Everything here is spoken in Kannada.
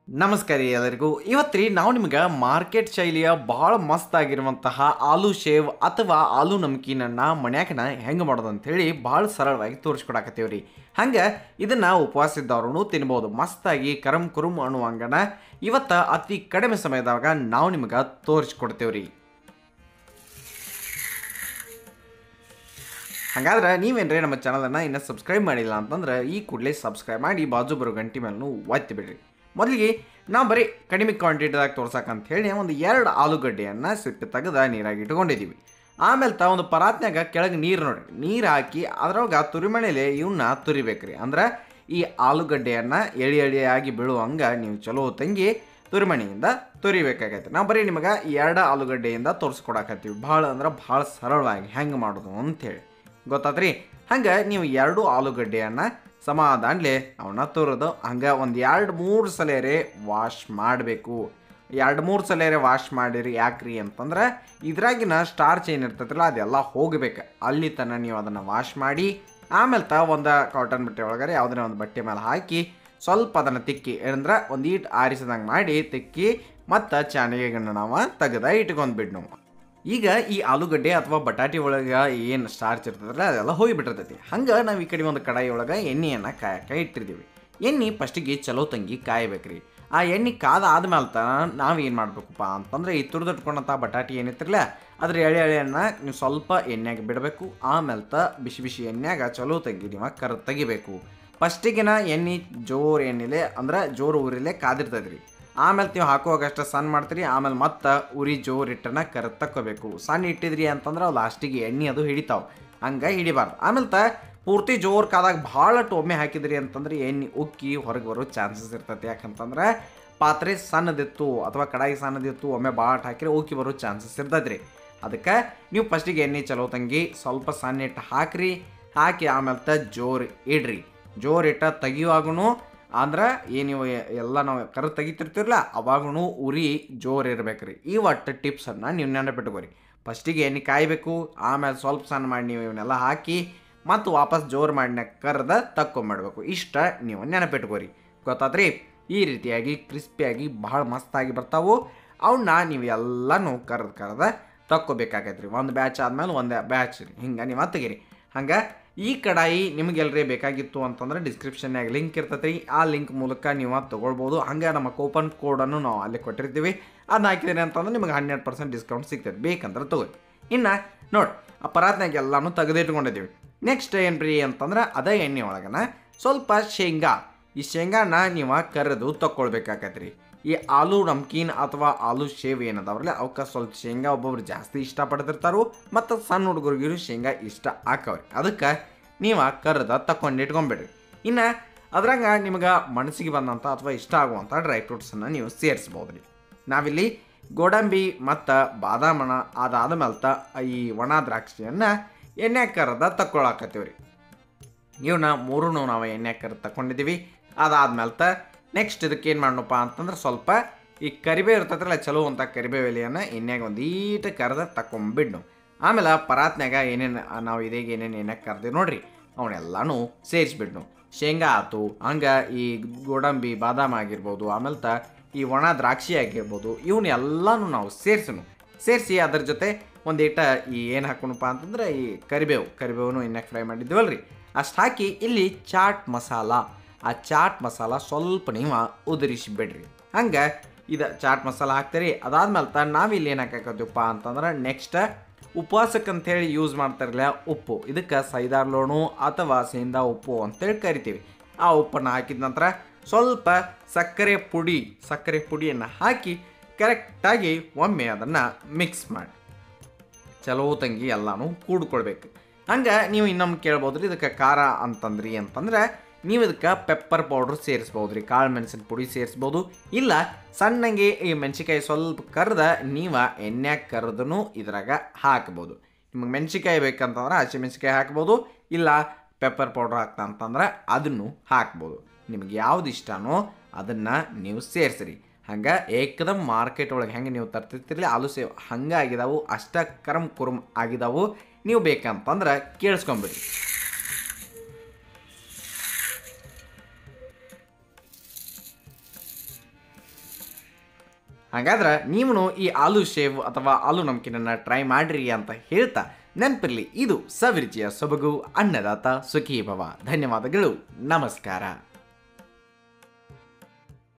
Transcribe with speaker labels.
Speaker 1: ನಮಸ್ಕಾರ ಎಲ್ಲರಿಗೂ. ಇವತ್ತು ನಾವು ನಿಮ್ಗೆ ಮಾರ್ಕೆಟ್ ಶೈಲಿಯ ಭಾಳ ಮಸ್ತ್ ಆಗಿರುವಂತಹ ಆಲೂ ಶೇವ್ ಅಥವಾ ಆಲೂ ನಮ್ಕೀನನ್ನು ಮನ್ಯಾಕನ ಹೆಂಗೆ ಮಾಡೋದು ಅಂಥೇಳಿ ಭಾಳ ಸರಳವಾಗಿ ತೋರಿಸ್ಕೊಡಾಕತ್ತೀವಿ ರೀ. ಹಂಗೆ ಇದನ್ನು ಉಪವಾಸ ಇದ್ದವ್ರೂ ತಿನ್ಬೋದು. ಮಸ್ತಾಗಿ ಕರಂ ಕುರುಮ್ ಅನ್ನುವಂಗನ ಇವತ್ತು ಅತಿ ಕಡಿಮೆ ಸಮಯದಾಗ ನಾವು ನಿಮ್ಗೆ ತೋರಿಸ್ಕೊಡ್ತೇವೆ ರೀ. ಹಾಗಾದ್ರೆ ನೀವೇನ್ರಿ ನಮ್ಮ ಚಾನಲನ್ನು ಇನ್ನೂ ಸಬ್ಸ್ಕ್ರೈಬ್ ಮಾಡಿಲ್ಲ ಅಂತಂದ್ರೆ ಈ ಕೂಡಲೇ ಸಬ್ಸ್ಕ್ರೈಬ್ ಮಾಡಿ ಬಾಜು ಬರೋ ಗಂಟೆ ಮೇಲೂ ಒತ್ತಿ ಬಿಡ್ರಿ. ಮೊದಲಿಗೆ ನಾವು ಬರೀ ಕಡಿಮೆ ಕ್ವಾಂಟಿಟಿದಾಗ ತೋರ್ಸಕ್ಕಂತ ಹೇಳಿ ಒಂದು 2 ಆಲೂಗಡ್ಡೆಯನ್ನು ಸಿಪ್ಪೆ ತೆಗೆದು ನೀರಾಗಿ ಇಟ್ಕೊಂಡಿದ್ದೀವಿ. ಆಮೇಲೆ ಒಂದು ಪರಾತ್ನಾಗ ಕೆಳಗೆ ನೀರು ನೋಡ್ರಿ, ನೀರು ಹಾಕಿ ಅದ್ರೊಳಗೆ ತುರಿಮಣೆಲೆ ಇವನ್ನ ತುರಿಬೇಕ್ರಿ. ಅಂದ್ರೆ ಈ ಆಲೂಗಡ್ಡೆಯನ್ನು ಎಳಿ ಎಳಿಯಾಗಿ ಬೀಳುವಂಗೆ ನೀವು ಚಲೋ ತಂಗಿ ತುರಿಮಣಿಯಿಂದ ತುರಿಬೇಕಾಗೈತೆ. ನಾವು ಬರೀ ನಿಮಗೆ 2 ಆಲೂಗಡ್ಡೆಯಿಂದ ತೋರಿಸ್ಕೊಡಕತ್ತೀವಿ. ಭಾಳ ಅಂದ್ರೆ ಭಾಳ ಸರಳವಾಗಿ ಹೆಂಗೆ ಮಾಡೋದು ಅಂಥೇಳಿ ಗೊತ್ತಾತ್ರಿ. ಹಂಗೆ ನೀವು 2 ಆಲೂಗಡ್ಡೆಯನ್ನು ಸಮಾಧಾನಲೆ ಅವನ್ನ ತುರಿದು ಹಂಗೆ ಒಂದು 2-3 ಸಲರೇ ವಾಶ್ ಮಾಡಬೇಕು. 2-3 ಸಲರೇ ವಾಶ್ ಮಾಡಿರಿ. ಯಾಕ್ರಿ ಅಂತಂದ್ರೆ ಇದ್ರಾಗಿನ ಸ್ಟಾರ್ಚ್ ಏನಿರ್ತೈತಿಲ್ಲ ಅದೆಲ್ಲ ಹೋಗಬೇಕು. ಅಲ್ಲಿ ತನಕ ನೀವು ಅದನ್ನು ವಾಶ್ ಮಾಡಿ ಆಮೇಲೆ ಒಂದು ಕಾಟನ್ ಬಟ್ಟೆ ಒಳಗಡೆ ಯಾವುದನ್ನ ಒಂದು ಬಟ್ಟೆ ಮೇಲೆ ಹಾಕಿ ಸ್ವಲ್ಪ ಅದನ್ನು ತಿಕ್ಕಿ ಅಂದ್ರೆ ಒಂದು ಈಟ್ ಆರಿಸಿದಂಗೆ ಮಾಡಿ ತಿಕ್ಕಿ ಮತ್ತು ಚಾನಿಗೆಗನ್ನು ನಾವು ತೆಗೆದ ಇಟ್ಕೊಂಡ್ಬಿಟ್ಟು ನಾವು ಈಗ ಈ ಆಲೂಗಡ್ಡೆ ಅಥವಾ ಬಟಾಟೆ ಒಳಗೆ ಏನು ಸ್ಟಾರ್ಚ್ ಇರ್ತದಲ್ಲ ಅದೆಲ್ಲ ಹೋಗಿಬಿಟ್ಟಿರ್ತೈತಿ. ಹಂಗೆ ನಾವು ಈ ಕಡೆ ಒಂದು ಕಡಾಯಿ ಒಳಗೆ ಎಣ್ಣೆಯನ್ನು ಕಾಯಕ್ಕೆ ಇಟ್ಟಿರ್ತೀವಿ. ಎಣ್ಣೆ ಫಸ್ಟಿಗೆ ಚಲೋ ತಂಗಿ ಕಾಯಬೇಕ್ರಿ. ಆ ಎಣ್ಣೆ ಕಾದ ಆದ್ಮೇಲೆ ನಾವು ಏನು ಮಾಡಬೇಕಪ್ಪ ಅಂತಂದ್ರೆ ಈ ತುರಿದಿಟ್ಕೊಂಡಂಥ ಬಟಾಟೆ ಏನಿತ್ತಿರಲ್ಲ ಅದ್ರ ಎಳೆಯನ್ನು ನೀವು ಸ್ವಲ್ಪ ಎಣ್ಣೆಗೆ ಬಿಡಬೇಕು. ಆಮೇಲೆ ಬಿಸಿ ಬಿಸಿ ಎಣ್ಣೆಗೆ ಚಲೋ ತಂಗಿ ನೀವು ಕರ್ ತೆಗಿಬೇಕು. ಫಸ್ಟಿಗಿನ ಎಣ್ಣೆ ಜೋರು ಎಣ್ಣೆಲೆ ಅಂದ್ರೆ ಜೋರು ಊರಿಲೆ ಕಾದಿರ್ತದ್ರಿ. ಆಮೇಲೆ ನೀವು ಹಾಕುವಾಗಷ್ಟು ಸಣ್ಣ ಮಾಡ್ತೀರಿ. ಆಮೇಲೆ ಮತ್ತೆ ಉರಿ ಜೋರು ಇಟ್ಟನ್ನ ಕರ್ ತಕ್ಕೋಬೇಕು. ಸಣ್ಣ ಇಟ್ಟಿದ್ರಿ ಅಂತಂದ್ರೆ ಅವು ಲಾಸ್ಟಿಗೆ ಎಣ್ಣೆ ಅದು ಹಿಡಿತಾವೆ, ಹಂಗೆ ಹಿಡಿಬಾರ್ದು. ಆಮೇಲೆ ಪೂರ್ತಿ ಜೋರು ಕಾದಾಗ ಭಾಳಟ್ಟು ಒಮ್ಮೆ ಹಾಕಿದ್ರಿ ಅಂತಂದ್ರೆ ಎಣ್ಣೆ ಉಕ್ಕಿ ಹೊರಗೆ ಬರೋ ಚಾನ್ಸಸ್ ಇರ್ತೈತಿ. ಯಾಕಂತಂದ್ರೆ ಪಾತ್ರೆ ಸಣ್ಣದಿತ್ತು ಅಥವಾ ಕಡಾಯಿ ಸಣ್ಣದಿತ್ತು ಒಮ್ಮೆ ಭಾಳ ಹಾಕಿದ್ರೆ ಉಕ್ಕಿ ಬರೋ ಚಾನ್ಸಸ್ ಇರ್ತೈತೆ ರೀ. ಅದಕ್ಕೆ ನೀವು ಫಸ್ಟಿಗೆ ಎಣ್ಣೆ ಚಲೋ ತಂಗಿ ಸ್ವಲ್ಪ ಸಣ್ಣ ಇಟ್ಟು ಹಾಕಿರಿ. ಹಾಕಿ ಆಮೇಲೆ ಜೋರು ಇಡ್ರಿ. ಜೋರು ಇಟ್ಟ ತೆಗಿಯುವಾಗೂ ಅಂದ್ರೆ ನೀವು ಎಲ್ಲ ನಾವು ಕರು ತೆಗಿತಿರ್ತಿರಲ್ಲ ಅವಾಗೂ ಉರಿ ಜೋರು ಇರ್ಬೇಕ್ರಿ. ಈ ಒಟ್ಟು ಟಿಪ್ಸನ್ನು ನೀವು ನೆನಪಿಟ್ಕೋರಿ. ಫಸ್ಟಿಗೆ ಎಣ್ಣೆ ಕಾಯಬೇಕು. ಆಮೇಲೆ ಸ್ವಲ್ಪ ಸಣ್ಣ ಮಾಡಿ ನೀವು ಇವನ್ನೆಲ್ಲ ಹಾಕಿ ಮತ್ತು ವಾಪಸ್ ಜೋರು ಮಾಡಿನ ಕರ್ದ ತಕ್ಕೊಂಬಿಡ್ಬೇಕು. ಇಷ್ಟ ನೀವು ನೆನಪಿಟ್ಕೋರಿ. ಗೊತ್ತಾತ್ರಿ. ಈ ರೀತಿಯಾಗಿ ಕ್ರಿಸ್ಪಿಯಾಗಿ ಭಾಳ ಮಸ್ತಾಗಿ ಬರ್ತಾವೆ. ಅವನ್ನ ನೀವು ಎಲ್ಲನೂ ಕರ್ದ ತಕ್ಕೋಬೇಕಾಗೈತೆ ರೀ. ಒಂದು ಬ್ಯಾಚ್ ಆದಮೇಲೆ ಒಂದು ಬ್ಯಾಚ್ ರೀ. ಹಿಂಗೆ ನೀವು ತೆಗೀರಿ. ಹಂಗೆ ಈ ಕಡಾಯಿ ನಿಮಗೆಲ್ಲರೇ ಬೇಕಾಗಿತ್ತು ಅಂತಂದ್ರೆ ಡಿಸ್ಕ್ರಿಪ್ಷನ್ನಾಗ ಲಿಂಕ್ ಇರ್ತೈತೆ ರೀ. ಆ ಲಿಂಕ್ ಮೂಲಕ ನೀವು ತೊಗೊಳ್ಬೋದು. ಹಂಗೆ ನಮ್ಮ ಕೂಪನ್ ಕೋಡನ್ನು ನಾವು ಅಲ್ಲಿ ಕೊಟ್ಟಿರ್ತೀವಿ. ಅದನ್ನ ಹಾಕಿದ್ದೀರಿ ಅಂತಂದ್ರೆ ನಿಮಗೆ 100% ಡಿಸ್ಕೌಂಟ್ ಸಿಗ್ತದೆ. ಬೇಕಂದ್ರೆ ತೊಗೊಳ್ಳಿ. ಇನ್ನು ನೋಡಿ ಆ ಪರಾತ್ನಾಗ ಎಲ್ಲನೂ ತೆಗೆದಿಟ್ಕೊಂಡಿದ್ದೀವಿ. ನೆಕ್ಸ್ಟ್ ಏನು ರೀ ಅಂತಂದ್ರೆ ಅದೇ ಎಣ್ಣೆ ಒಳಗನ ಸ್ವಲ್ಪ ಶೇಂಗಾ. ಈ ಶೇಂಗಾನ ನೀವು ಕರೆದು ತಗೊಳ್ಬೇಕಾಗತ್ತೆ ರೀ. ಈ ಆಲೂ ನಮ್ಕೀನ್ ಅಥವಾ ಆಲೂ ಶೇವ್ ಏನದವ್ರಲ್ಲ ಅವಕ್ಕೆ ಸ್ವಲ್ಪ ಶೇಂಗಾ ಒಬ್ಬೊಬ್ರು ಜಾಸ್ತಿ ಇಷ್ಟಪಡ್ತಿರ್ತಾರೋ ಮತ್ತು ಸಣ್ಣ ಹುಡುಗರಿಗೂ ಶೇಂಗಾ ಇಷ್ಟ ಹಾಕವ್ರಿ. ಅದಕ್ಕೆ ನೀವು ಕರೆದ ತಗೊಂಡು ಇಟ್ಕೊಂಬಿಡ್ರಿ. ಇನ್ನು ಅದ್ರಾಗ ನಿಮ್ಗೆ ಮನಸ್ಸಿಗೆ ಬಂದಂಥ ಅಥವಾ ಇಷ್ಟ ಆಗುವಂಥ ಡ್ರೈ ಫ್ರೂಟ್ಸನ್ನು ನೀವು ಸೇರಿಸ್ಬೋದು ರೀ. ನಾವಿಲ್ಲಿ ಗೋಡಂಬಿ ಮತ್ತು ಬಾದಾಮಣ ಅದಾದ ಮೇಲೆ ಈ ಒಣ ದ್ರಾಕ್ಷಿಯನ್ನು ಎಣ್ಣೆ ಕರೆದ ತಗೊಳಕತ್ತೀವಿ ರೀ. ಇವನ್ನ ಮೂರೂ ನಾವು ಎಣ್ಣೆ ಕರೆದು ತಗೊಂಡಿದ್ದೀವಿ. ಅದಾದ್ಮೇಲೆ ನೆಕ್ಸ್ಟ್ ಇದಕ್ಕೆ ಏನು ಮಾಡೋಣಪ್ಪ ಅಂತಂದ್ರೆ ಸ್ವಲ್ಪ ಈ ಕರಿಬೇವು ಇರ್ತೈತ್ರಲ್ಲ ಚಲೋ ಅಂತ ಕರಿಬೇವು ಎಲೆಯನ್ನು ಎಣ್ಣೆಗೆ ಒಂದೀಟು ಕರೆದ ತಗೊಂಬಿಡ್ನು. ಆಮೇಲೆ ಪರಾತ್ನಾಗ ಏನೇನು ನಾವು ಇದೀಗ ಏನೇನು ಎಣ್ಣೆ ಕರೆದಿ ನೋಡ್ರಿ ಅವನ್ನೆಲ್ಲನೂ ಸೇರಿಸ್ಬಿಡ್ನು. ಶೇಂಗಾ ಆಯ್ತು, ಹಂಗೆ ಈ ಗೋಡಂಬಿ ಬಾದಾಮ ಆಗಿರ್ಬೋದು, ಆಮೇಲೆ ಈ ಒಣ ದ್ರಾಕ್ಷಿ ಆಗಿರ್ಬೋದು, ಇವನ್ನೆಲ್ಲನೂ ನಾವು ಸೇರಿಸಿ ಅದ್ರ ಜೊತೆ ಒಂದೀಟ ಈ ಏನು ಹಾಕೋಣಪ್ಪ ಅಂತಂದ್ರೆ ಈ ಕರಿಬೇವು ಎಣ್ಣೆಗೆ ಫ್ರೈ ಮಾಡಿದ್ದೀವಲ್ರಿ ಅಷ್ಟು ಹಾಕಿ ಇಲ್ಲಿ ಚಾಟ್ ಮಸಾಲ. ಆ ಚಾಟ್ ಮಸಾಲ ಸ್ವಲ್ಪ ನೀವು ಉದುರಿಸಿಬಿಡ್ರಿ. ಹಂಗೆ ಇದು ಚಾಟ್ ಮಸಾಲ ಹಾಕ್ತೀರಿ. ಅದಾದ್ಮೇಲೆ ನಾವಿಲ್ಲಿ ಏನು ಹಾಕಕತ್ತೀವಪ್ಪ ಅಂತಂದ್ರೆ ನೆಕ್ಸ್ಟ್ ಉಪವಾಸಕ್ಕಂಥೇಳಿ ಯೂಸ್ ಮಾಡ್ತಾರಲ್ಲ ಉಪ್ಪು. ಇದಕ್ಕೆ ಸೈದಾರ್ ಲೋಣು ಅಥವಾ ಸೇಂದಾ ಉಪ್ಪು ಅಂತೇಳಿ ಕರಿತೀವಿ. ಆ ಉಪ್ಪನ್ನು ಹಾಕಿದ ನಂತರ ಸ್ವಲ್ಪ ಸಕ್ಕರೆ ಪುಡಿಯನ್ನು ಹಾಕಿ ಕರೆಕ್ಟಾಗಿ ಒಮ್ಮೆ ಅದನ್ನು ಮಿಕ್ಸ್ ಮಾಡಿ ಚಲೋ ತಂಗಿ ಎಲ್ಲನೂ ಕೂಡ್ಕೊಳ್ಬೇಕು. ಹಂಗೆ ನೀವು ಇನ್ನೊಮ್ಮೆ ಕೇಳ್ಬೋದು ರೀ ಇದಕ್ಕೆ ಖಾರ ಅಂತಂದ್ರೆ ನೀವು ಇದಕ್ಕೆ ಪೆಪ್ಪರ್ ಪೌಡ್ರ್ ಸೇರಿಸ್ಬೋದು ರೀ. ಕಾಳು ಮೆಣಸಿನ ಪುಡಿ ಸೇರಿಸ್ಬೋದು. ಇಲ್ಲ ಸಣ್ಣಗೆ ಈ ಮೆಣಸಿಕಾಯಿ ಸ್ವಲ್ಪ ಕರೆದ ನೀವು ಎಣ್ಣೆಗೆ ಕರೆದೂ ಇದ್ರಾಗ ಹಾಕ್ಬೋದು. ನಿಮಗೆ ಮೆಣಸಿಕಾಯಿ ಬೇಕಂತಂದ್ರೆ ಹಸಿಮೆಣಸಿಕಾಯಿ ಹಾಕ್ಬೋದು. ಇಲ್ಲ ಪೆಪ್ಪರ್ ಪೌಡ್ರ್ ಹಾಕ್ತಾ ಅಂತಂದ್ರೆ ಅದನ್ನು ಹಾಕ್ಬೋದು. ನಿಮ್ಗೆ ಯಾವ್ದು ಇಷ್ಟನೋ ಅದನ್ನು ನೀವು ಸೇರಿಸ್ರಿ. ಹಂಗೆ ಏಕದಮ್ ಮಾರ್ಕೆಟ್ ಒಳಗೆ ಹೆಂಗೆ ನೀವು ತರ್ತಿರ್ತಿರಲಿ ಆಲೂ ಸೇವ್ ಹಂಗೆ ಆಗಿದಾವು. ಅಷ್ಟ ಕರಂ ಕುರುಮ್ ಆಗಿದಾವು. ನೀವು ಬೇಕಂತಂದ್ರೆ ಕೇಳಿಸ್ಕೊಂಬಿಡಿ. ಹಾಗಾದ್ರೆ ನೀವು ಈ ಆಲೂ ಶೇವ್ ಅಥವಾ ಆಲೂ ನಮ್ಕಿನನ್ನು ಟ್ರೈ ಮಾಡಿರಿ ಅಂತ ಹೇಳ್ತಾ ನೆನಪಿರಲಿ, ಇದು ಸವಿರುಚಿಯ ಸೊಬಗು ಅನ್ನದಾತ ಸುಖೀ ಭವ. ಧನ್ಯವಾದಗಳು, ನಮಸ್ಕಾರ.